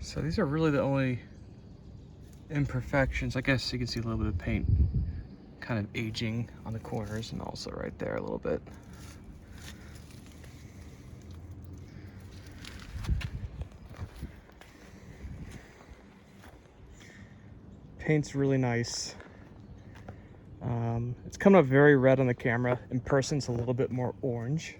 So these are really the only imperfections. I guess you can see a little bit of paint kind of aging on the corners and also right there a little bit. Paint's really nice. It's coming up very red on the camera. In person, it's a little bit more orange.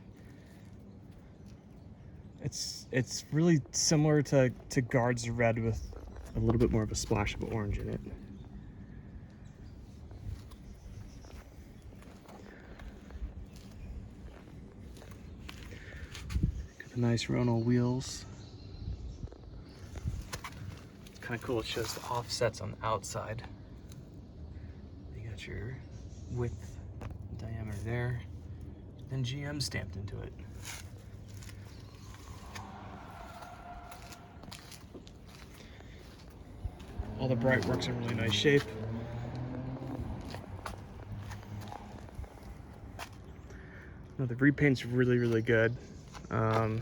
It's really similar to Guard's red with a little bit more of a splash of orange in it. Got the nice Ronal wheels. It's kind of cool. It shows the offsets on the outside. You got your width, diameter there, then GM stamped into it. All the bright work's in really nice shape. No, the repaint's really, really good. I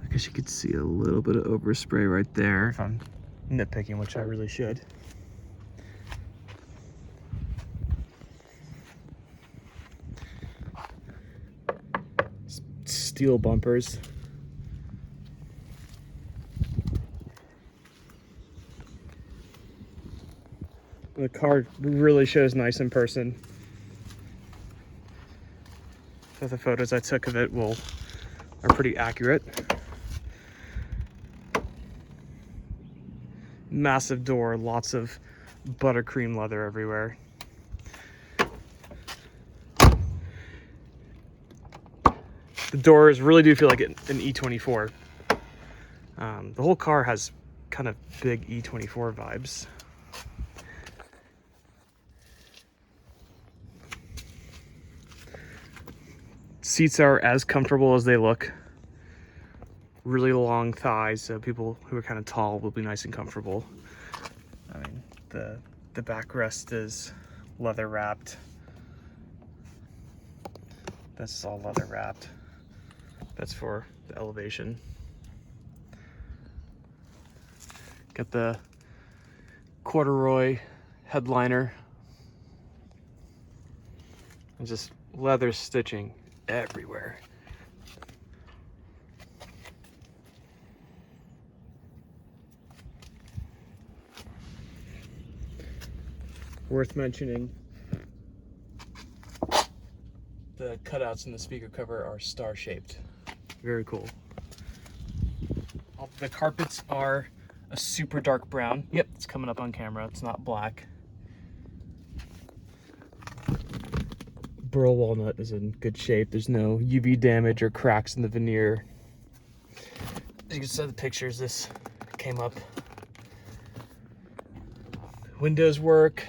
guess you could see a little bit of overspray right there if I'm nitpicking, which I really should. Steel bumpers. The car really shows nice in person. So the photos I took of it are pretty accurate. Massive door, lots of buttercream leather everywhere. The doors really do feel like an E24. The whole car has kind of big E24 vibes. Seats are as comfortable as they look. Really long thighs, so people who are kind of tall will be nice and comfortable. I mean, the backrest is leather wrapped. That's all leather wrapped. That's for the elevation. Got the corduroy headliner. And just leather stitching everywhere. Worth mentioning, the cutouts in the speaker cover are star-shaped. Very cool. The carpets are a super dark brown. Yep, it's coming up on camera. It's not black. Burl walnut is in good shape. There's no UV damage or cracks in the veneer. As you can see in the pictures, this came up. Windows work.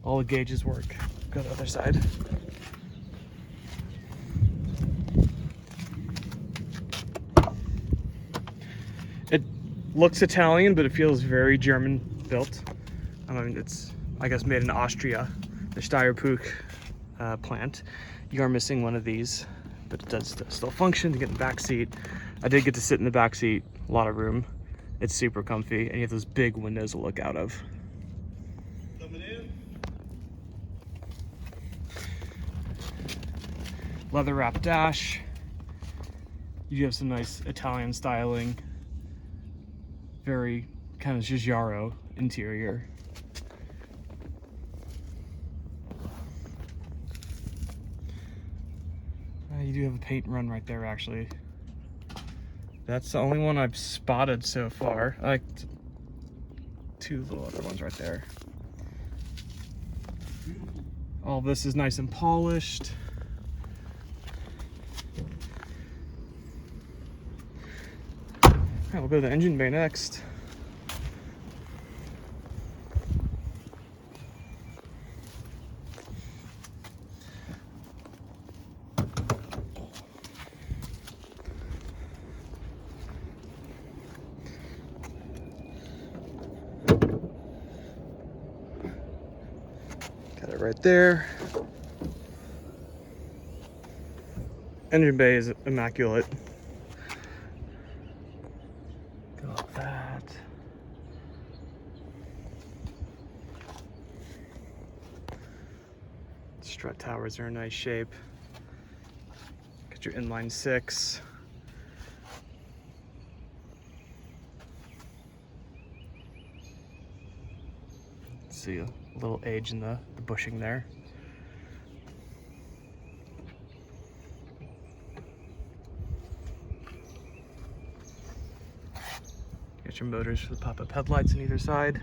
All the gauges work. Go to the other side. It looks Italian, but it feels very German built. I mean, it's, I guess, made in Austria, the Steyr plant. You are missing one of these, but it does still function to get in the back seat. I did get to sit in the back seat, a lot of room. It's super comfy, and you have those big windows to look out of. Coming in. Leather wrapped dash. You do have some nice Italian styling. Very kind of Giugiaro interior. You do have a paint run right there, actually. That's the only one I've spotted so far. I like two little other ones right there. All this is nice and polished. We'll go to the engine bay next. Got it right there. Engine bay is immaculate. Strut towers are in nice shape. Got your inline 6. See a little age in the bushing there. Got your motors for the pop-up headlights on either side.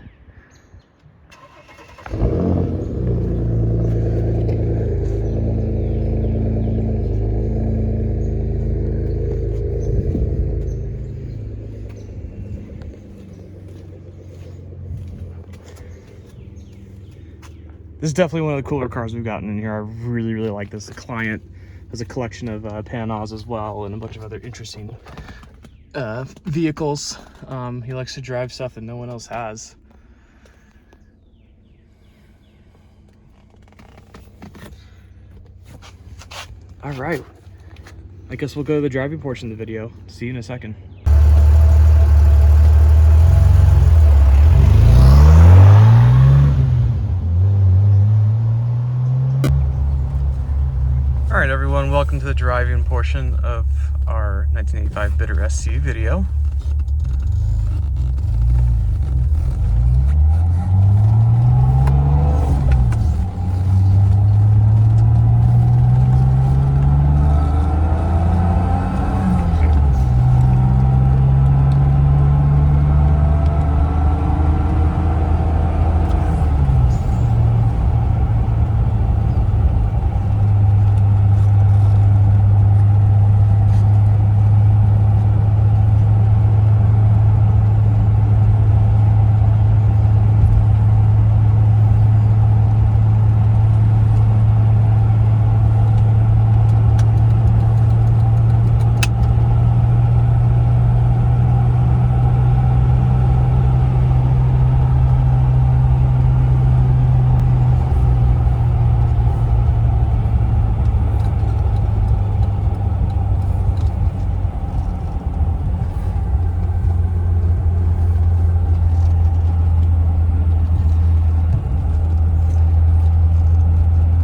This is definitely one of the cooler cars we've gotten in here. I really like this. The client has a collection of Panaus as well, and a bunch of other interesting vehicles. He likes to drive stuff that no one else has. All right, I guess we'll go to the driving portion of the video. See you in a second. All right, everyone, welcome to the driving portion of our 1985 Bitter SC video.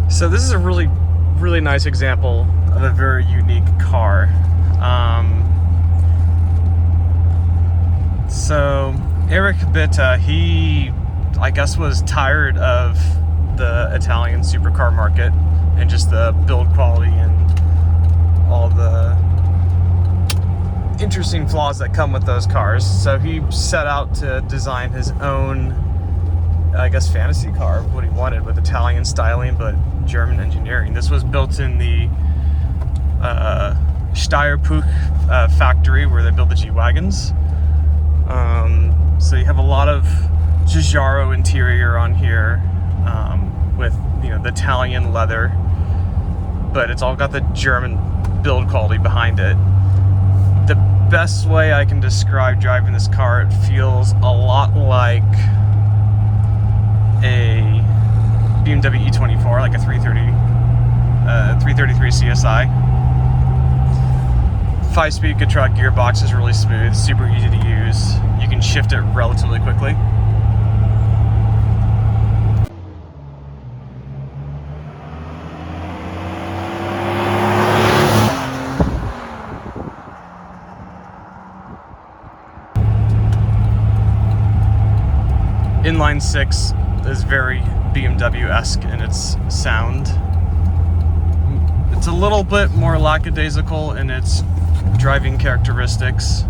So this is a really nice example of a very unique car. So Erich Bitter, he, I guess, was tired of the Italian supercar market and just the build quality and all the interesting flaws that come with those cars. So he set out to design his own, I guess, fantasy car, what he wanted, with Italian styling but German engineering. This was built in the Steyr factory where they build the G-Wagons. So you have a lot of Giugiaro interior on here, with, you know, the Italian leather, but it's all got the German build quality behind it. The best way I can describe driving this car, it feels a lot like a BMW E24, like a 333 CSI. 5-speed good truck, gearbox is really smooth, super easy to use. You can shift it relatively quickly. Inline 6 is very BMW-esque in its sound. It's a little bit more lackadaisical in its driving characteristics.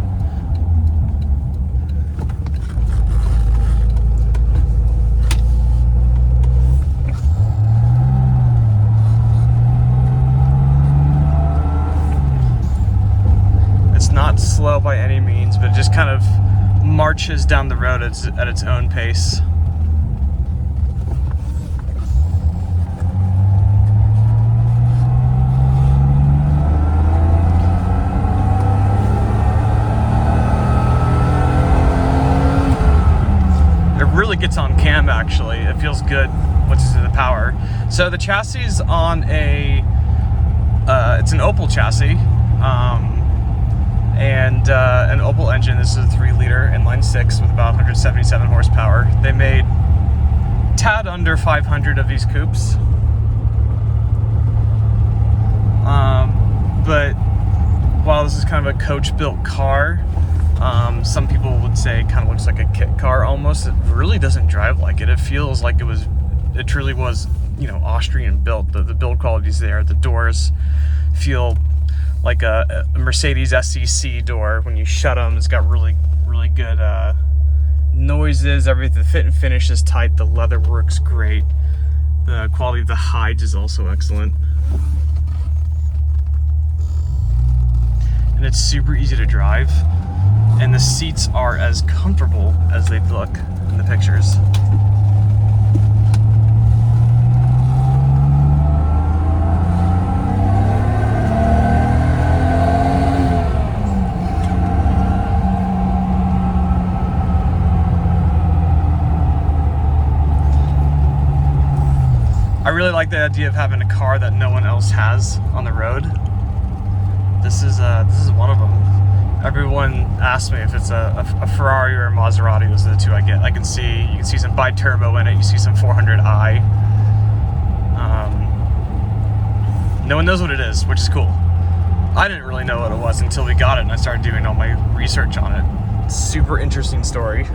It's not slow by any means, but it just kind of marches down the road at its own pace. Really gets on cam, actually. It feels good once it's in the power. So the chassis is on a it's an Opal chassis, and an Opal engine. This is a 3-liter inline 6 with about 177 horsepower. They made tad under 500 of these coupes. kind of a coach-built car. Some people would say it kind of looks like a kit car almost. It really doesn't drive like it. It feels like it truly was, you know, Austrian built. The build quality's there. The doors feel like a Mercedes SEC door. When you shut them, it's got really good noises. Everything, the fit and finish is tight. The leather works great. The quality of the hides is also excellent. And it's super easy to drive. And the seats are as comfortable as they look in the pictures. I really like the idea of having a car that no one else has on the road. This is one of them. Everyone asks me if it's a Ferrari or a Maserati. Those are the two I get. You can see some bi-turbo in it. You see some 400i. No one knows what it is, which is cool. I didn't really know what it was until we got it and I started doing all my research on it. Super interesting story.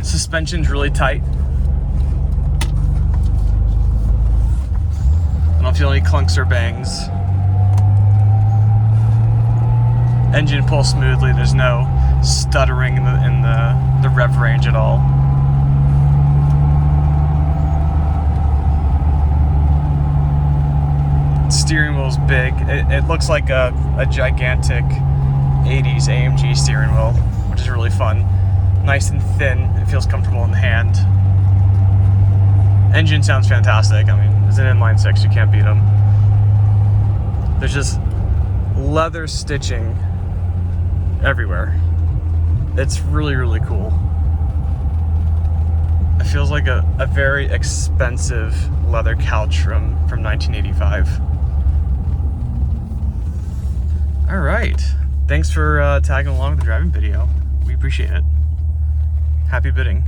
Suspension's really tight. I don't feel any clunks or bangs. Engine pulls smoothly. There's no stuttering in the rev range at all. Steering wheel's big. It looks like a gigantic 80s AMG steering wheel, which is really fun. Nice and thin. It feels comfortable in the hand. Engine sounds fantastic. I mean, it's an inline 6, you can't beat them. There's just leather stitching everywhere. It's really cool. It feels like a very expensive leather couch from 1985. All right, thanks for tagging along with the driving video. We appreciate it. Happy bidding.